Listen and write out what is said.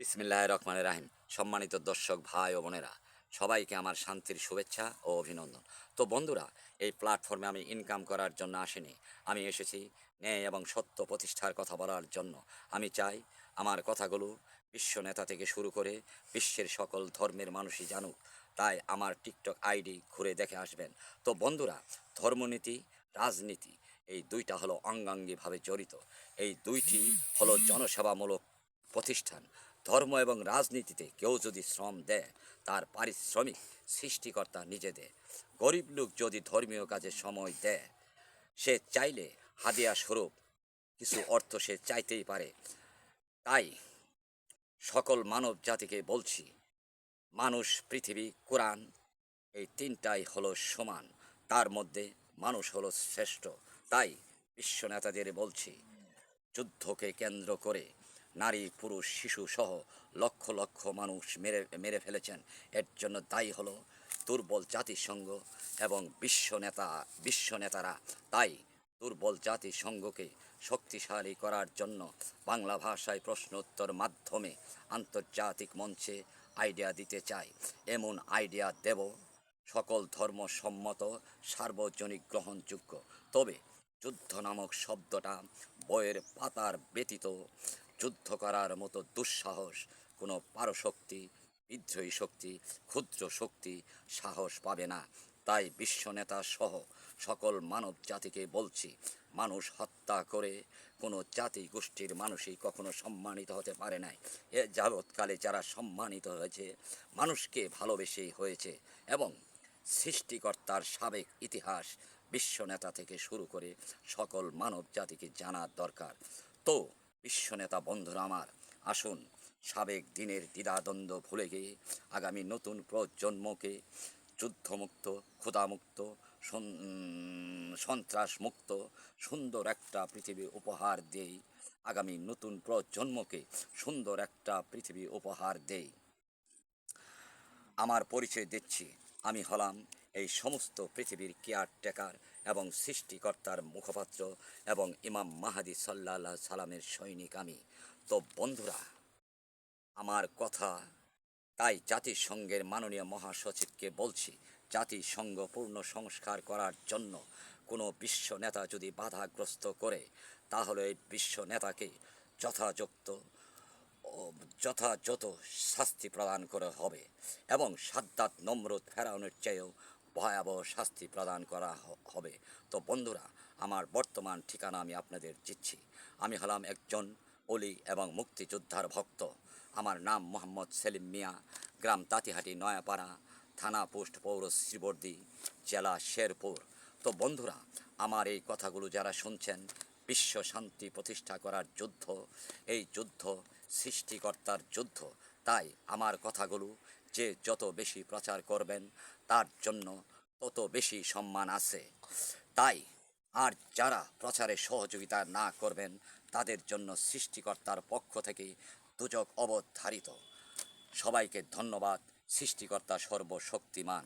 বিসমিল্লাহির রহমানির রহিম। সম্মানিত দর্শক ভাই ও বোনেরা, সবাইকে আমার শান্তির শুভেচ্ছা ও অভিনন্দন। তো বন্ধুরা, এই প্ল্যাটফর্মে আমি ইনকাম করার জন্য আসিনি। আমি এসেছি ন্যায় এবং সত্য প্রতিষ্ঠার কথা বলার জন্য। আমি চাই আমার কথাগুলো বিশ্ব নেতা থেকে শুরু করে বিশ্বের সকল ধর্মের মানুষই জানুক। তাই আমার টিকটক আইডি ঘুরে দেখে আসবেন। তো বন্ধুরা, ধর্মনীতি, রাজনীতি এই দুইটা হলো অঙ্গাঙ্গিভাবে জড়িত। এই দুইটি হলো জনসেবামূলক প্রতিষ্ঠান। ধর্ম এবং রাজনীতিতে কেউ যদি শ্রম দেয়, তার পারিশ্রমিক সৃষ্টিকর্তা নিজে দেয়। গরিব লোক যদি ধর্মীয় কাজে সময় দেয়, সে চাইলে হাদিয়া স্বরূপ কিছু অর্থ সে চাইতেই পারে। তাই সকল মানব জাতিকে বলছি, মানুষ, পৃথিবী, কোরআন এই তিনটাই হলো সমান। তার মধ্যে মানুষ হলো শ্রেষ্ঠ। তাই বিশ্ব নেতাদের বলছি, যুদ্ধকে কেন্দ্র করে নারী, পুরুষ, শিশু সহ লক্ষ লক্ষ মানুষ মেরে ফেলেছেন। এর জন্য দায়ী হলো দুর্বল জাতিসংঘ এবং বিশ্ব নেতারা। তাই দুর্বল জাতিসংঘকে শক্তিশালী করার জন্য বাংলা ভাষায় প্রশ্ন উত্তর মাধ্যমে আন্তর্জাতিক মঞ্চে আইডিয়া দিতে চাই। এমন আইডিয়া দেব সকল ধর্মসম্মত, সার্বজনিক গ্রহণযোগ্য। তবে যুদ্ধ নামক শব্দটা বইয়ের পাতার ব্যতীত যুদ্ধ করার মতো দুঃসাহস কোনো পারশক্তি, বিদ্রোহী শক্তি, ক্ষুদ্র শক্তি সাহস পাবে না। তাই বিশ্বনেতা সহ সকল মানব জাতিকে বলছি, মানুষ হত্যা করে কোনো জাতি গোষ্ঠীর মানুষই কখনো সম্মানিত হতে পারে নাই। এ যাবৎকালে যারা সম্মানিত হয়েছে, মানুষকে ভালোবেসেই হয়েছে। এবং সৃষ্টিকর্তার সাবেক ইতিহাস বিশ্বনেতা থেকে শুরু করে সকল মানব জাতিকে জানার দরকার। তো বিশ্বনেতা বন্ধুরা আমার, আসুন সাবেক দিনের দ্বিধাদ্বন্দ্ব ভুলে গিয়ে আগামী নতুন প্রজন্মকে যুদ্ধমুক্ত, ক্ষুধামুক্ত, সন্ত্রাসমুক্ত সুন্দর একটা পৃথিবী উপহার দেই। আগামী নতুন প্রজন্মকে সুন্দর একটা পৃথিবী উপহার দেই। আমার পরিচয় দিচ্ছি, আমি হলাম এই সমস্ত পৃথিবীর কেয়ারটেকার এবং সৃষ্টিকর্তার মুখপাত্র এবং ইমাম মাহাদি সাল্লাল্লাহু সালামের সৈনিক আমি। তো বন্ধুরা, আমার কথা তাই জাতিসংঘের মাননীয় মহাসচিবকে বলছি, জাতিসংঘ পূর্ণ সংস্কার করার জন্য কোনো বিশ্ব নেতা যদি বাধাগ্রস্ত করে, তাহলে এই বিশ্ব নেতাকে যথাযথ যথাযথ শাস্তি প্রদান করা হবে এবং সাদ্দাত নমরুদ ফেরাউনের চেয়েও ভয়াবহ শাস্তি প্রদান করা হবে। তো বন্ধুরা, আমার বর্তমান ঠিকানা আমি আপনাদের দিচ্ছি। আমি হলাম একজন অলি এবং মুক্তিযোদ্ধার ভক্ত। আমার নাম মোহাম্মদ সেলিম মিয়া, গ্রাম তাঁতিহাটি নয়াপাড়া, থানা পোস্ট পৌর শ্রীবর্দী, জেলা শেরপুর। তো বন্ধুরা, আমার এই কথাগুলো যারা শুনছেন, বিশ্ব শান্তি প্রতিষ্ঠা করার যুদ্ধ, এই যুদ্ধ সৃষ্টিকর্তার যুদ্ধ। তাই আমার কথাগুলো যে যত বেশি প্রচার করবেন, তার জন্য তত বেশি সম্মান আছে। তাই আর যারা প্রচারে সহযোগিতা না করবেন, তাদের জন্য সৃষ্টিকর্তার পক্ষ থেকে দুজক অবধারিত। সবাইকে ধন্যবাদ। সৃষ্টিকর্তা সর্বশক্তিমান।